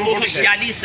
246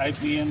IBN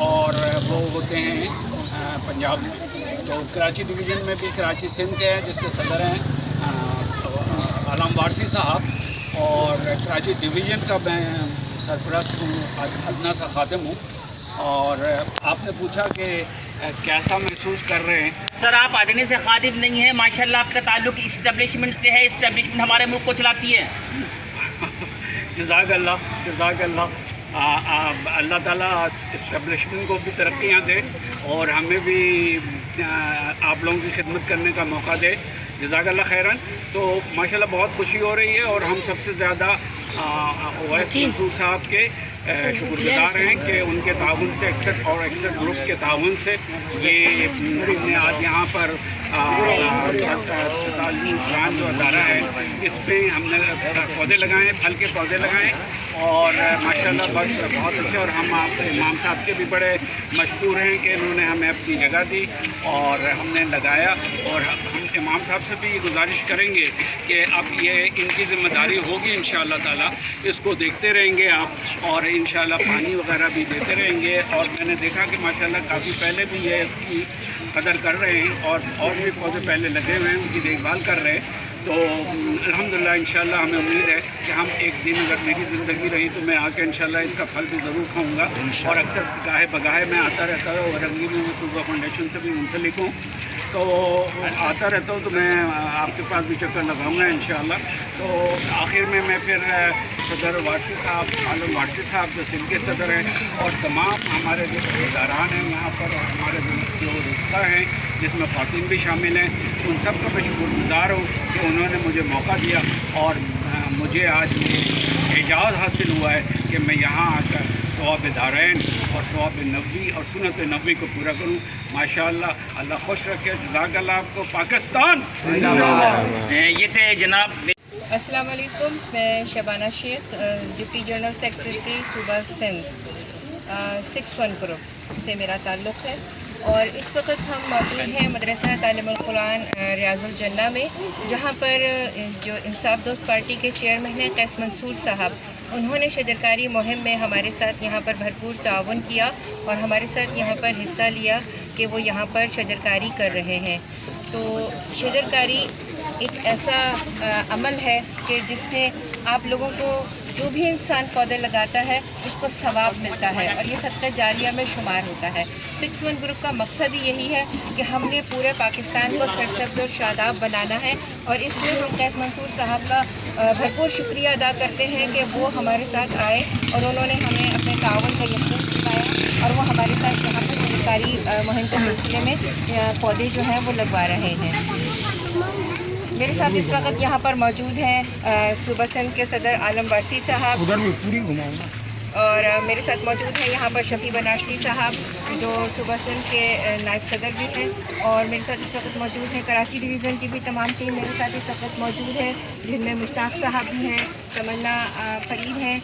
اور وہ ہوتے ہیں پنجاب میں. تو کراچی ڈویژن میں بھی کراچی سندھ کے ہیں جس کے صدر ہیں علام وارثی صاحب, اور کراچی ڈویژن کا میں سرپرست ہوں, ادنا سا خادم ہوں. اور آپ نے پوچھا کہ کیسا محسوس کر رہے ہیں. سر آپ ادنے سے خادم نہیں ہیں, ماشاءاللہ آپ کا تعلق اسٹیبلشمنٹ سے ہے, اسٹیبلشمنٹ ہمارے ملک کو چلاتی ہے. جزاک اللہ, جزاک اللہ. اللہ تعالیٰ اسٹیبلشمنٹ کو بھی ترقیاں دے اور ہمیں بھی آپ لوگوں کی خدمت کرنے کا موقع دے. جزاک اللہ خیراً. تو ماشاءاللہ بہت خوشی ہو رہی ہے, اور ہم سب سے زیادہ اویس منصور صاحب کے شکر گزار ہیں کہ ان کے تعاون سے 61 اور 61 گروپ کے تعاون سے یہ ہم نے آج یہاں پر تعلیم قرآن جو ادارہ ہے اس پہ ہم نے پودے لگائے ہیں, پھل کے پودے لگائے ہیں, اور ماشاءاللہ بس بہت اچھے. اور ہم آپ امام صاحب کے بھی بڑے مشکور ہیں کہ انہوں نے ہمیں اپنی جگہ دی اور ہم نے لگایا. اور ہم امام صاحب سے بھی یہ گزارش کریں گے کہ اب یہ ان کی ذمہ داری ہوگی انشاءاللہ تعالیٰ, اس کو دیکھتے رہیں گے آپ, اور انشاءاللہ پانی وغیرہ بھی دیتے رہیں گے. اور میں نے دیکھا کہ ماشاءاللہ کافی پہلے بھی یہ اس کی قدر کر رہے ہیں, اور بھی پودے پہلے لگے ہوئے ہیں, ان کی دیکھ بھال کر رہے ہیں. تو الحمدللہ انشاءاللہ ہمیں امید ہے کہ ہم ایک دن اگر میری زندگی رہی تو میں آ کے انشاءاللہ اس کا پھل بھی ضرور کھاؤں گا. اور اکثر گاہے بگاہے میں آتا رہتا ہوں, ورنگی میں طلبہ فاؤنڈیشن سے بھی منسلک ہوں, تو آتا رہتا ہوں, تو میں آپ کے پاس بھی چکر لگاؤں گا انشاءاللہ. تو آخر میں پھر صدر وارثی صاحب, عالم وارثی صاحب جو سندھ کے صدر ہیں, اور تمام ہمارے جو اداران ہیں یہاں پر, اور ہمارے جو رشتہ ہیں جس میں خواتین بھی شامل ہیں, ان سب کا میں شکر گزار ہوں کہ انہوں نے مجھے موقع دیا, اور مجھے آج یہ اعزاز حاصل ہوا ہے کہ میں یہاں آ کر ثواب دارین اور ثواب نبوی اور سنت نبوی کو پورا کروں. ماشاءاللہ اللہ خوش رکھے. جزاک اللہ آپ کو. پاکستان یہ تھے جناب. السلام علیکم, میں شبانہ شیخ, ڈپٹی جنرل سیکریٹری صوبہ سندھ, 61 گروپ سے میرا تعلق ہے. اور اس وقت ہم موجود ہیں مدرسہ تعلیم القرآن ریاض الجنہ میں, جہاں پر جو انصاف دوست پارٹی کے چیئرمین ہیں قیس منصور صاحب, انہوں نے شجرکاری مہم میں ہمارے ساتھ یہاں پر بھرپور تعاون کیا اور ہمارے ساتھ یہاں پر حصہ لیا کہ وہ یہاں پر شجرکاری کر رہے ہیں. تو شجرکاری ایک ایسا عمل ہے کہ جس سے آپ لوگوں کو, جو بھی انسان پودے لگاتا ہے اس کو ثواب ملتا ہے, اور یہ صدقہ جاریہ میں شمار ہوتا ہے. 61 گروپ کا مقصد ہی یہی ہے کہ ہم نے پورے پاکستان کو سرسبز اور شاداب بنانا ہے, اور اس لیے ہم قیس منصور صاحب کا بھرپور شکریہ ادا کرتے ہیں کہ وہ ہمارے ساتھ آئے اور انہوں نے ہمیں اپنے تعاون کا یقین دلایا, اور وہ ہمارے ساتھ یہاں پر شجرکاری مہم کے سلسلے میں پودے جو ہیں وہ لگوا رہے ہیں. میرے ساتھ اس وقت یہاں پر موجود ہیں صوبہ سندھ کے صدر عالم وارثی صاحب, اور میرے ساتھ موجود ہیں یہاں پر شفیع بنارسی صاحب جو صوبہ سندھ کے نائب صدر بھی ہیں, اور میرے ساتھ اس وقت موجود ہیں کراچی ڈویژن کی بھی تمام ٹیم میرے ساتھ اس وقت موجود ہے, جن میں مشتاق صاحب بھی ہیں, تمنا فرید ہیں,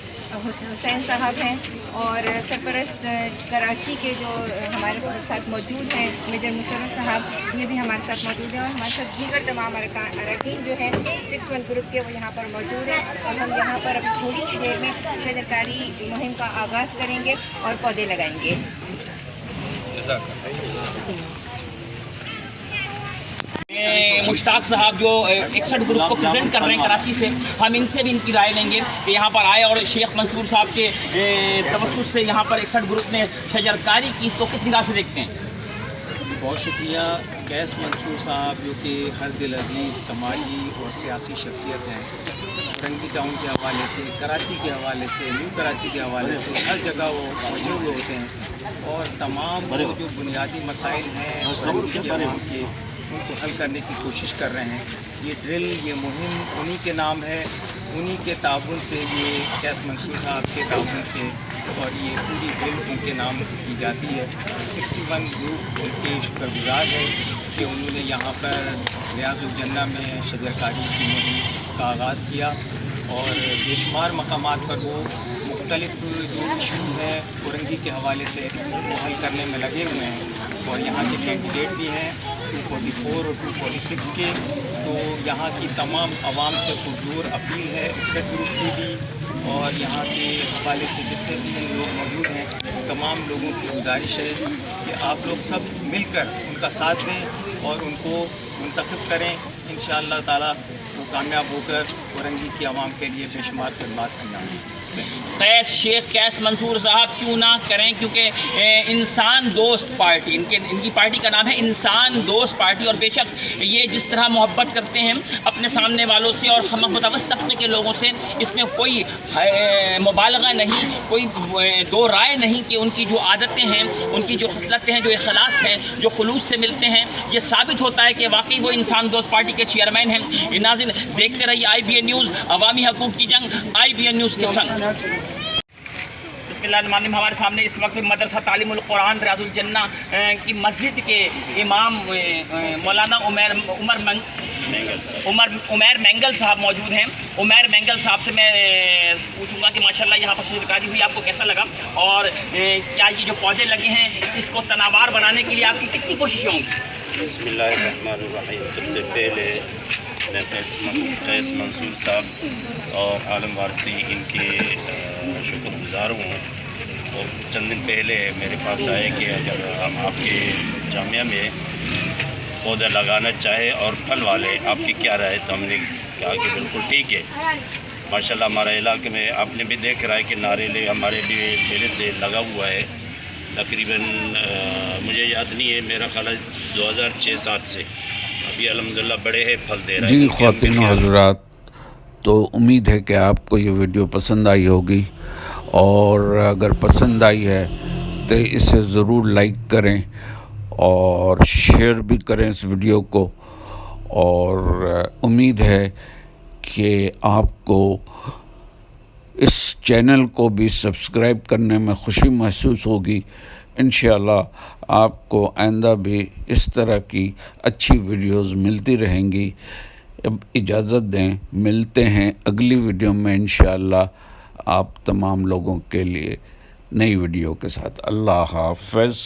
حسین صاحب ہیں, اور سرپرست کراچی کے جو ہمارے ساتھ موجود ہیں میجر مشرف صاحب, یہ بھی ہمارے ساتھ موجود ہیں, اور ہمارے ساتھ دیگر تمام اراکین جو ہیں 61 گروپ کے وہ یہاں پر موجود ہیں. اور ہم یہاں پر ابھی تھوڑی سی دیر میں شجرکاری مہم کا آغاز کریں گے اور پودے لگائیں گے. مشتاق صاحب جو 61 گروپ کو پریزنٹ کر رہے ہیں کراچی سے, ہم ان سے بھی ان کی رائے لیں گے کہ یہاں پر آئے, اور شیخ منصور صاحب کے توسط سے یہاں پر 61 گروپ نے شجرکاری کی, اس کو کس نگاہ سے دیکھتے ہیں؟ بہت شکریہ. قیس منصور صاحب جو کہ ہر دل عزیز سماجی اور سیاسی شخصیت ہیں, رنگی ٹاؤن کے حوالے سے, کراچی کے حوالے سے, نیو کراچی کے حوالے سے ہر جگہ وہ پہنچے ہوئے ہوتے ہیں, اور تمام وہ جو بنیادی مسائل ہیں عوام کے ان کو حل کرنے کی کوشش کر رہے ہیں. یہ ڈرل, یہ مہم انہی کے نام ہے, انہی کے تعاون سے, یہ قیس منصور صاحب کے تعاون سے, اور یہ پوری ڈرل ان کے نام کی جاتی ہے. 61 گروپ ان کے شکر گزار ہے کہ انہوں نے یہاں پر ریاض الجنہ میں شجرکاری کی مہم کا آغاز کیا, اور بے شمار مقامات پر وہ مختلف جو ایشوز ہیں کورنگی کے حوالے سے وہ حل کرنے میں لگے ہوئے ہیں. اور یہاں کے کینڈیڈیٹ بھی ہیں 244 اور 246 کے. تو یہاں کی تمام عوام سے پرزور اپیل ہے 61 گروپ کی بھی اور یہاں کے حوالے سے جتنے بھی لوگ موجود ہیں تمام لوگوں کی گزارش ہے کہ آپ لوگ سب مل کر ان کا ساتھ دیں اور ان کو منتخب کریں. انشاءاللہ تعالیٰ وہ کامیاب ہو کر اورنگی کی عوام کے لیے بے شمار خدمات انجام دیں. شیخ قیس منصور صاحب کیوں نہ کریں، کیونکہ انسان دوست پارٹی ان کی پارٹی کا نام ہے انسان دوست پارٹی، اور بے شک یہ جس طرح محبت کرتے ہیں اپنے سامنے والوں سے اور ہم متوسط طبقے کے لوگوں سے، اس میں کوئی مبالغہ نہیں، کوئی دو رائے نہیں کہ ان کی جو عادتیں ہیں، ان کی جو خصلتیں ہیں، جو اخلاص ہے، جو خلوص سے ملتے ہیں، یہ ثابت ہوتا ہے کہ واقعی وہ انسان دوست پارٹی کے چیئرمین ہیں. ناظرین دیکھتے رہیے IBN نیوز، عوامی حقوق کی جنگ، IBN نیوز کے سنگ. بسم اللہ الرحمن الرحیم. ہمارے سامنے اس وقت مدرسہ تعلیم القرآن ریاض الجنہ کی مسجد کے امام مولانا عمیر مینگل صاحب موجود ہیں. عمیر مینگل صاحب سے میں پوچھوں گا کہ ماشاءاللہ یہاں پر شرکاری ہوئی، آپ کو کیسا لگا، اور کیا یہ جو پودے لگے ہیں اس کو تناوار بنانے کے لیے آپ کی کتنی کوششیں ہوں گی؟ بسم اللہ الرحمن الرحیم. سب سے پہلے میں قیس منصور صاحب اور عالم وارثی ان کے شکر گزار ہوں. اور چند دن پہلے میرے پاس آئے کہ اگر ہم آپ کے جامعہ میں پودے لگانا چاہے اور پھل والے، آپ کی کیا رائے؟ تو ہم نے کہا کہ بالکل ٹھیک ہے. ماشاءاللہ ہمارے علاقے میں آپ نے بھی دیکھ رہا ہے کہ ناریلے ہمارے بھی پہلے سے لگا ہوا ہے. تقریباً مجھے یاد نہیں ہے، میرا خیال ہے 2006-07 سے ابھی الحمدللہ بڑے ہیں، پھل دے رہے ہیں. جی خواتین و حضرات، تو امید ہے کہ آپ کو یہ ویڈیو پسند آئی ہوگی، اور اگر پسند آئی ہے تو اسے ضرور لائک کریں اور شیئر بھی کریں اس ویڈیو کو. اور امید ہے کہ آپ کو اس چینل کو بھی سبسکرائب کرنے میں خوشی محسوس ہوگی. انشاءاللہ آپ کو آئندہ بھی اس طرح کی اچھی ویڈیوز ملتی رہیں گی. اب اجازت دیں، ملتے ہیں اگلی ویڈیو میں انشاءاللہ آپ تمام لوگوں کے لیے نئی ویڈیو کے ساتھ. اللہ حافظ.